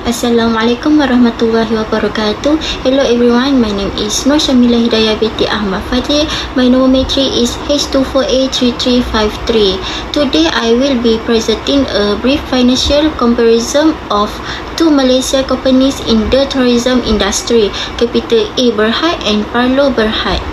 Assalamualaikum warahmatullahi wabarakatuh. Hello everyone, my name is Nur Syamila Hidayah binti Ahmad Fadil. My nomenclature is H24A3353. Today I will be presenting a brief financial comparison of two Malaysia companies in the tourism industry, Capital A Berhad and Parlo Berhad.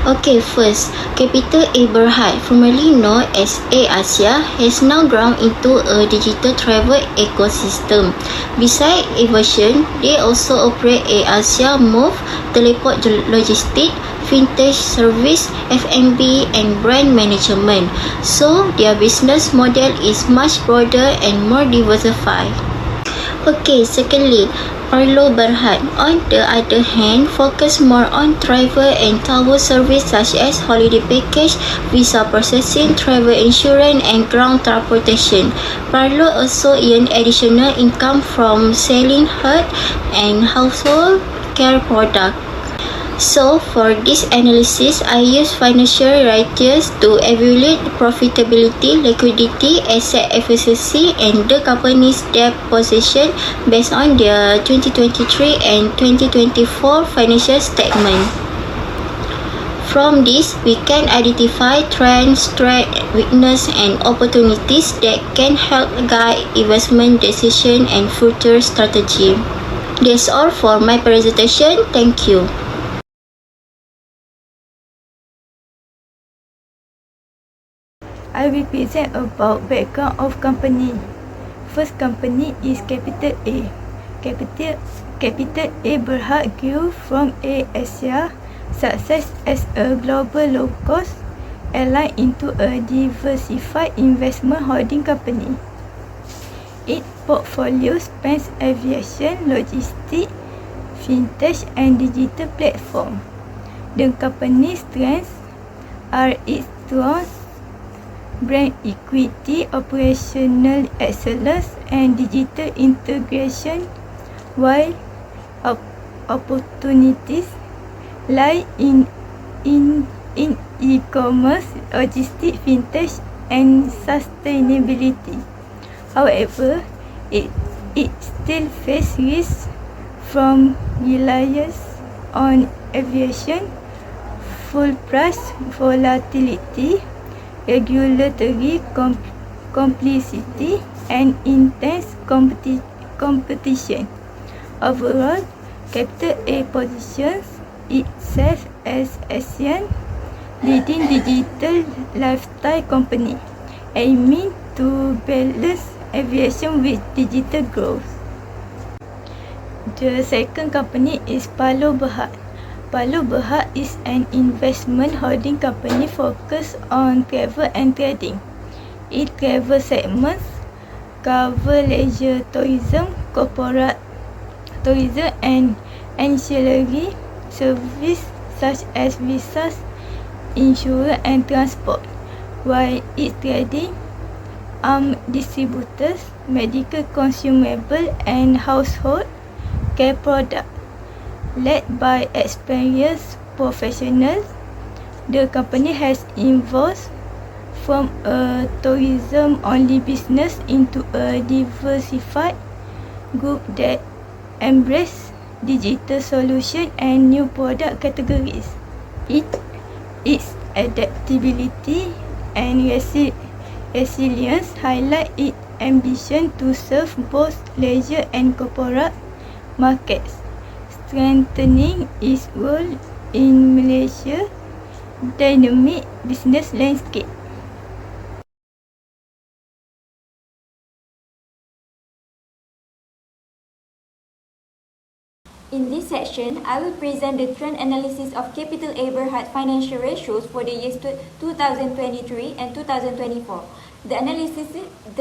Okay, first, Capital A Berhad, formerly known as A Asia, has now grown into a digital travel ecosystem. Besides aviation, they also operate A Asia Move, teleport logistics, fintech service, F&B, and brand management. So, their business model is much broader and more diversified. Okay, secondly, Parlo Berhad, on the other hand, focus more on travel and tour service such as holiday package, visa processing, travel insurance, and ground transportation. Parlo also earn additional income from selling health and household care products. So, for this analysis, I use financial ratios to evaluate profitability, liquidity, asset efficiency, and the company's debt position based on their 2023 and 2024 financial statement. From this, we can identify trends, strengths, weaknesses, and opportunities that can help guide investment decision and future strategy. That's all for my presentation. Thank you. I will present about background of company. First company is Capital A. Capital A Berhad grew from A Asia success as a global low-cost airline into a diversified investment holding company. Its portfolio spans aviation, logistics, fintech, and digital platform. The company's strengths are its strong brand equity, operational excellence, and digital integration, while opportunities lie in e-commerce, logistics, fintech, and sustainability. However, it still faces risks from reliance on aviation, fuel price volatility, regulatory complexity, and intense competition. Overall, Capital A positions itself as Asia's leading digital lifestyle company, aiming to balance aviation with digital growth. The second company is Parlo Berhad. Parlo Berhad is an investment holding company focused on travel and trading. Its travel segments cover leisure tourism, corporate tourism, and ancillary services such as visas, insurance, and transport, while its trading arm distributors medical consumables and household care products. Led by experienced professionals, the company has evolved from a tourism-only business into a diversified group that embraces digital solutions and new product categories. Its adaptability and resilience highlight its ambition to serve both leisure and corporate markets, strengthening its role in Malaysia's dynamic business landscape. In this section, I will present the trend analysis of Capital A Berhad financial ratios for the years 2023 and 2024. The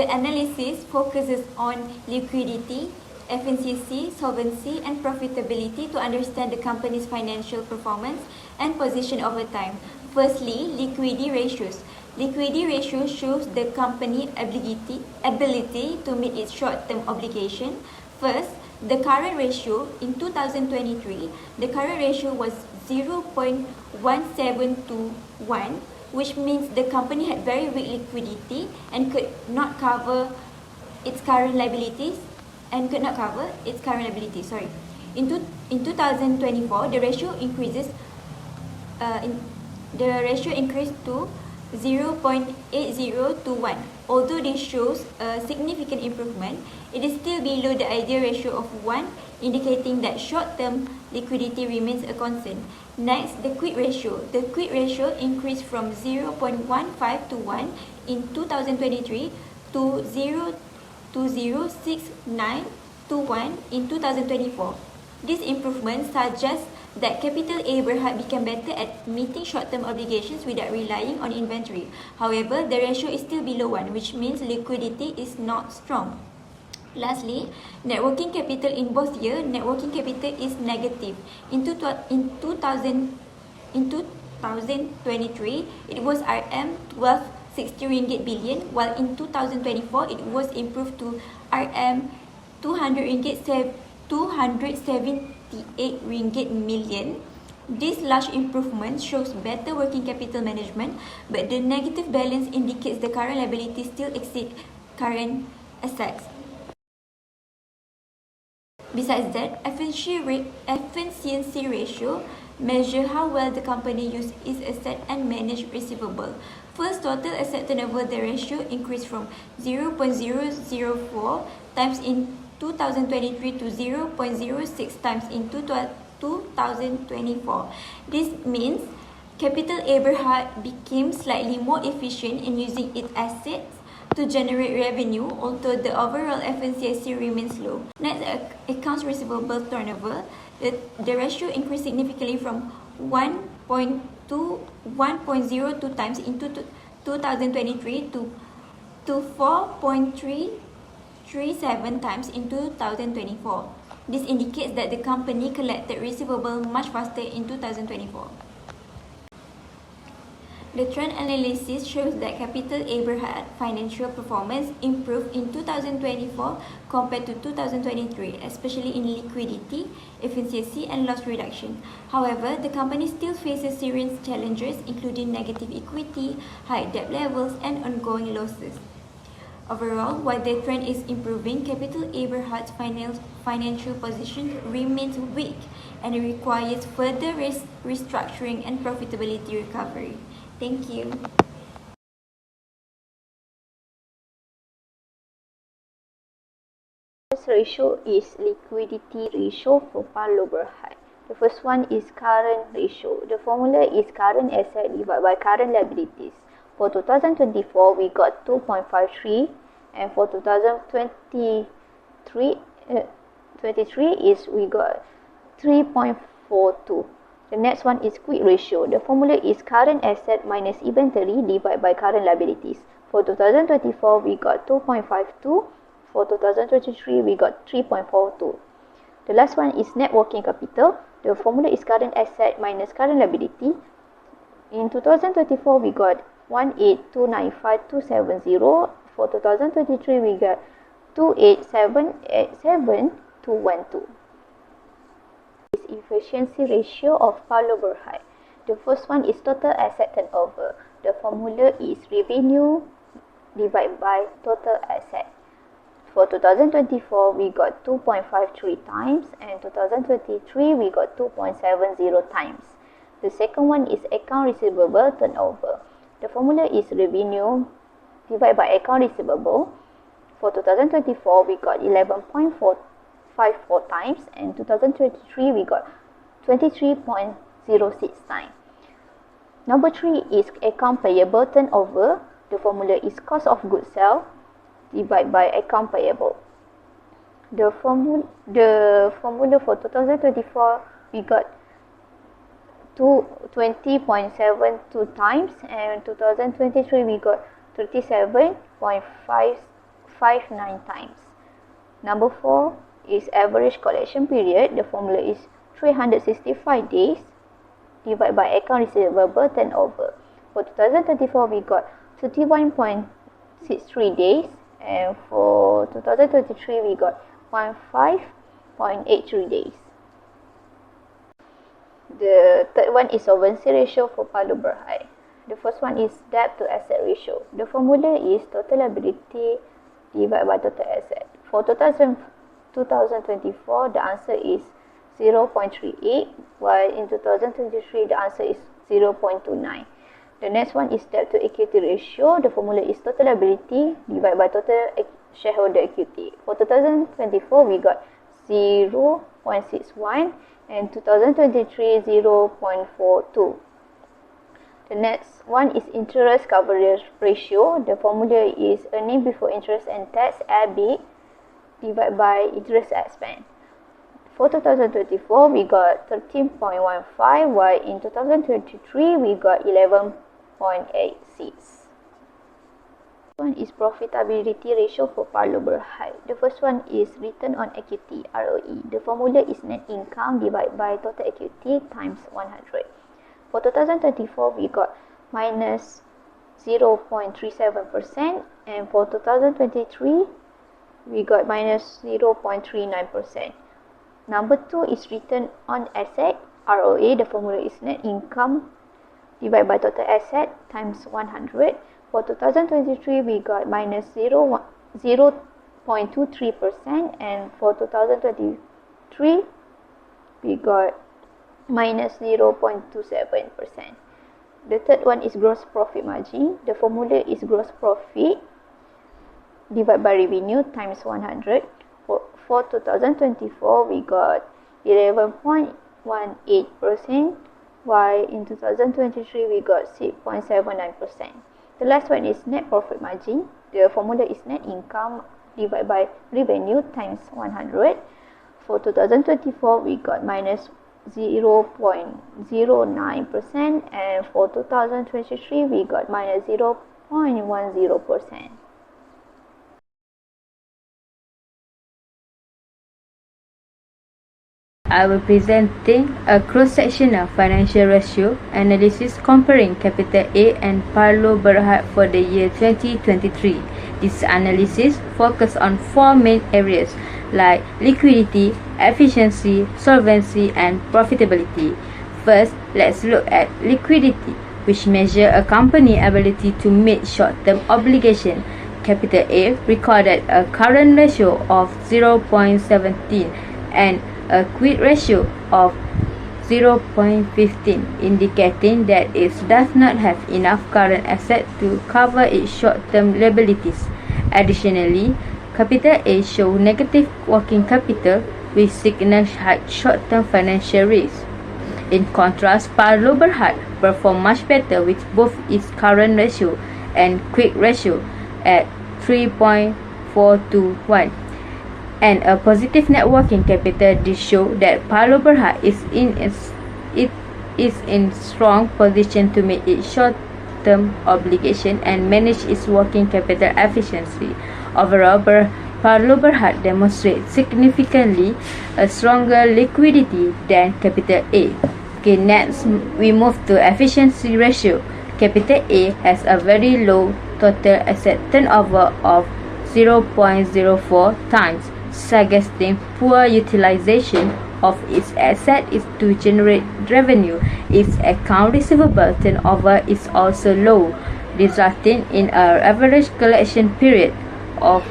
analysis focuses on liquidity, efficiency, solvency, and profitability to understand the company's financial performance and position over time. Firstly, liquidity ratios. Liquidity ratio shows the company's ability to meet its short-term obligation. First, the current ratio in 2023, the current ratio was 0.1721, which means the company had very weak liquidity and could not cover its current liabilities and could not cover its current liability. In 2024, the ratio increased to 0.80 to 1. Although this shows a significant improvement, it is still below the ideal ratio of 1, indicating that short-term liquidity remains a concern. Next, the quick ratio. The quick ratio increased from 0.15 to 1 in 2023 to 0.069 to 1 in 2024. This improvement suggests that Capital A Berhad became better at meeting short-term obligations without relying on inventory. However, the ratio is still below 1, which means liquidity is not strong. Lastly, net working capital in both years, net working capital is negative. In 2023, it was RM1260 ringgit billion, while in 2024, it was improved to RM278 ringgit million. This large improvement shows better working capital management, but the negative balance indicates the current liabilities still exceed current assets. Besides that, efficiency ratio measure how well the company uses its asset and manage receivable. First, total asset turnover the ratio increased from 0.004 times in 2023 to 0.06 times in 2024. This means Capital A Berhad became slightly more efficient in using its assets to generate revenue, although the overall efficiency remains low. Next, accounts receivable turnover. The ratio increased significantly from 1.02 times in 2023 to 4.337 times in 2024. This indicates that the company collected receivable much faster in 2024. The trend analysis shows that Capital A Berhad financial performance improved in 2024 compared to 2023, especially in liquidity, efficiency, and loss reduction. However, the company still faces serious challenges, including negative equity, high debt levels, and ongoing losses. Overall, while the trend is improving, Capital A Berhad's financial position remains weak and requires further restructuring and profitability recovery. Thank you. First ratio is liquidity ratio for Parlo Berhad. The first one is current ratio. The formula is current asset divided by current liabilities. For 2024, we got 2.53, and for 2023 is we got 3.42. The next one is quick ratio. The formula is current asset minus inventory divided by current liabilities. For 2024, we got 2.52. For 2023, we got 3.42. The last one is net working capital. The formula is current asset minus current liability. In 2024, we got 18295,270. For 2023, we got 28787,212. Efficiency ratio of Parlo Berhad. The first one is total asset turnover. The formula is revenue divided by total asset. For 2024, we got 2.53 times, and 2023, we got 2.70 times. The second one is account receivable turnover. The formula is revenue divided by account receivable. For 2024, we got 11.54 times, and 2023 we got 23.06 times. Number 3 is account payable turnover. The formula is cost of goods sold divided by account payable. The formula for 2024 we got 20.72 times, and 2023 we got 37.559 times. Number 4 is average collection period. The formula is 365 days divided by account receivable turnover. For 2024, we got 31.63 days, and for 2023, we got 15.83 days. The third one is solvency ratio for Parlo Berhad. The first one is debt to asset ratio. The formula is total liability divided by total asset. For 2024, the answer is 0.38, while in 2023, the answer is 0.29. The next one is debt to equity ratio. The formula is total liability divided by total shareholder equity. For 2024, we got 0.61 and 2023 0.42. The next one is interest coverage ratio. The formula is earning before interest and tax EBIT divided by interest expense. For 2024, we got 13.15, while in 2023, we got 11.86. One is profitability ratio for Parlo Berhad. The first one is return on equity, ROE. The formula is net income divided by total equity times 100. For 2024, we got minus 0.37%, and for 2023, we got minus 0.39%. Number 2 is return on asset, ROA. The formula is net income divided by total asset times 100. For 2023, we got minus 0.23%, and for 2023, we got minus 0.27%. The third one is gross profit margin. The formula is gross profit divided by revenue times 100. For 2024, we got 11.18%, while in 2023, we got 6.79%. The last one is net profit margin. The formula is net income divided by revenue times 100. For 2024, we got minus 0.09%, and for 2023, we got minus 0.10%. I will presenting a cross-section of financial ratio analysis comparing Capital A and Parlo Berhad for the year 2023. This analysis focus on 4 main areas like liquidity, efficiency, solvency, and profitability. First, let's look at liquidity, which measure a company's ability to meet short-term obligation. Capital A recorded a current ratio of 0.17 and a quick ratio of 0.15, indicating that it does not have enough current assets to cover its short-term liabilities. Additionally, Capital A shows negative working capital, which signals high short-term financial risk. In contrast, Parlo Berhad performed much better with both its current ratio and quick ratio at 3.421. And a positive net working capital. This shows that Parlo Berhad is in strong position to meet its short-term obligation and manage its working capital efficiency. Overall, Parlo Berhad demonstrates significantly a stronger liquidity than Capital A. Okay, next we move to efficiency ratio. Capital A has a very low total asset turnover of 0.04 times, suggesting poor utilization of its asset is to generate revenue. Its account receivable turnover is also low, resulting in an average collection period of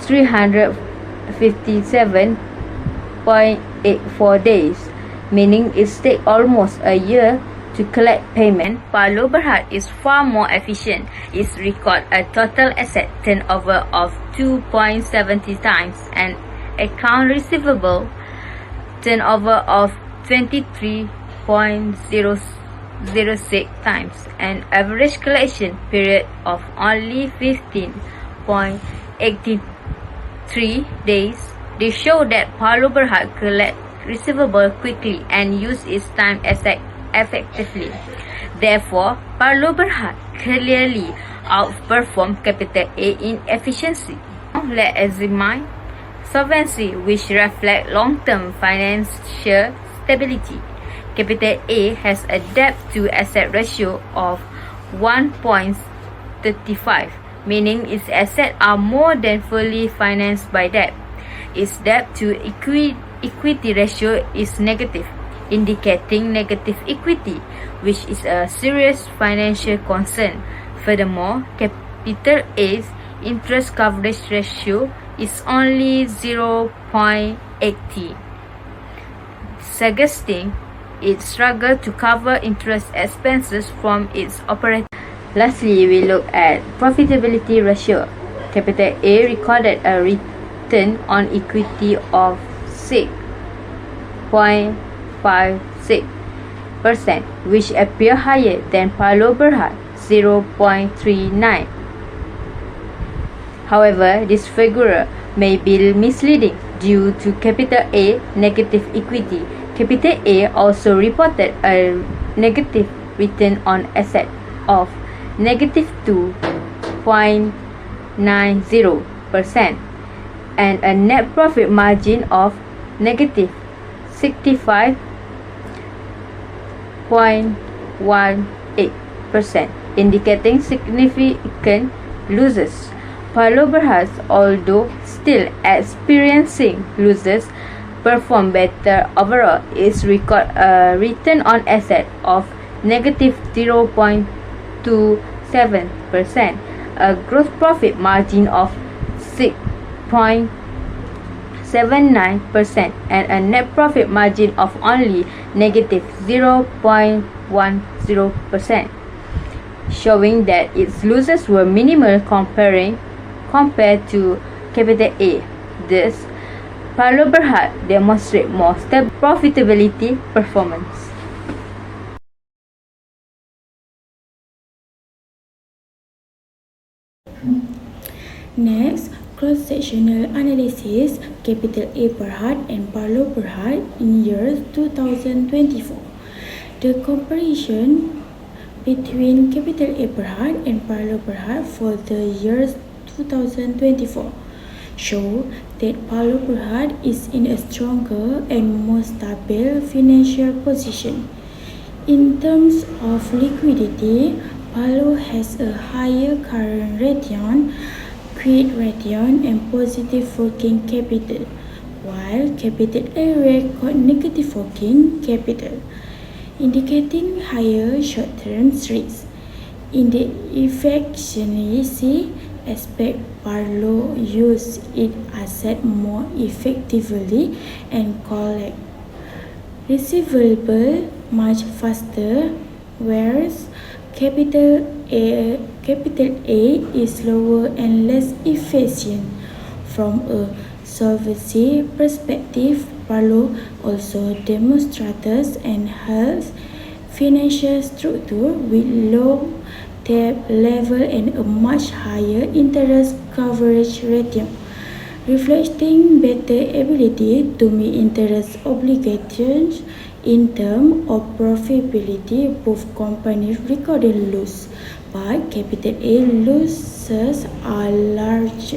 357.84 days, meaning it takes almost a year to collect payment. Parlo Berhad is far more efficient. It records a total asset turnover of 2.70 times and account receivable turnover of 23.006 times, and average collection period of only 15.83 days. They show that Parlo Berhad collects receivable quickly and use its time effectively. Therefore, Parlo Berhad clearly outperformed Capital A in efficiency. Now, let's examine solvency, which reflects long-term financial stability. Capital A has a debt to asset ratio of 1.35, meaning its assets are more than fully financed by debt. Its debt to equity ratio is negative, indicating negative equity, which is a serious financial concern. Furthermore, Capital A's interest coverage ratio is only 0.80, suggesting it struggled to cover interest expenses from its operating. Lastly, we look at profitability ratio. Capital A recorded a return on equity of 6.56%, which appear higher than Parlo Berhad 0.39. However, this figure may be misleading due to Capital A negative equity. Capital A also reported a negative return on asset of negative 2.90% and a net profit margin of negative 65.18%, indicating significant losses. Parlo Berhad, although still experiencing losses, performed better overall. Its record a return on asset of negative 0.27%, a gross profit margin of 6.79%, and a net profit margin of only negative 0.10%, showing that its losses were minimal compared to Capital A. Thus, Parlo Berhad demonstrate more stable profitability performance. Next, cross-sectional analysis Capital A Berhad and Parlo Berhad in years 2024. The comparison between Capital A Berhad and Parlo Berhad for the years 2024 show that Parlo Berhad is in a stronger and more stable financial position. In terms of liquidity, Parlo has a higher current return, quick return, and positive working capital, while Capital A record negative working capital, indicating higher short-term risks. In the efficiency aspect, Parlo use its asset more effectively and collect receivable much faster, whereas Capital A is slower and less efficient. From a solvency perspective, Parlo also demonstrates an healthy financial structure with low debt level and a much higher interest coverage ratio, reflecting better ability to meet interest obligations. In terms of profitability, both companies recorded loss, but Capital A losses are large,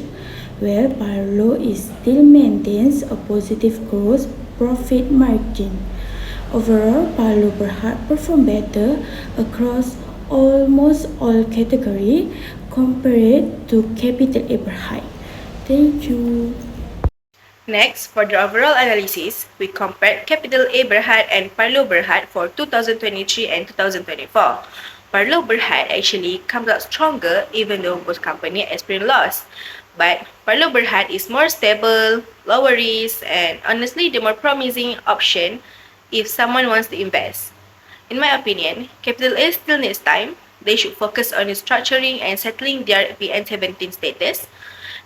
while Parlo still maintains a positive gross profit margin. Overall, Parlo Berhad performed better across almost all categories compared to Capital A Berhad. Thank you. Next, for the overall analysis, we compared Capital A Berhad and Parlo Berhad for 2023 and 2024. Parlo Berhad actually comes out stronger even though both companies experience loss. But Parlo Berhad is more stable, lower risk, and honestly the more promising option if someone wants to invest. In my opinion, Capital A still needs time. They should focus on restructuring and settling their PN17 status.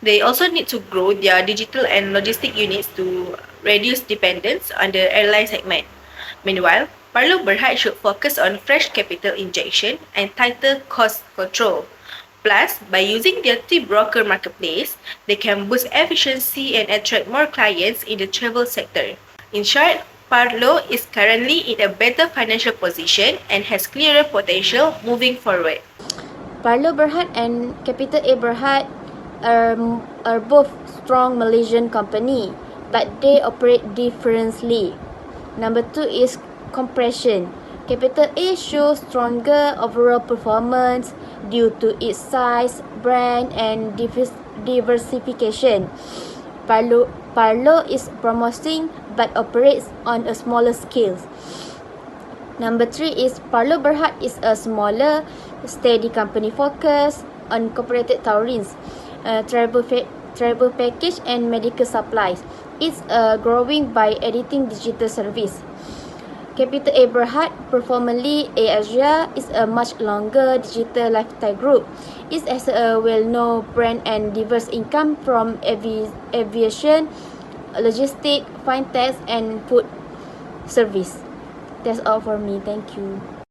They also need to grow their digital and logistic units to reduce dependence on the airline segment. Meanwhile, Parlo Berhad should focus on fresh capital injection and tighter cost control. Plus, by using their broker marketplace, they can boost efficiency and attract more clients in the travel sector. In short, Parlo is currently in a better financial position and has clearer potential moving forward. Parlo Berhad and Capital A Berhad are both strong Malaysian company, but they operate differently. Number 2 is compression. Capital A shows stronger overall performance due to its size, brand, and diversification. Parlo is promising but operates on a smaller scale. Number 3 is Parlo Berhad is a smaller, steady company focused on corporate taurins, travel travel package and medical supplies. It's growing by editing digital service. Capital A Berhad, formerly A Asia, is a much longer digital lifestyle group. It has a well-known brand and diverse income from aviation, logistics, fintech, and food service. That's all for me. Thank you.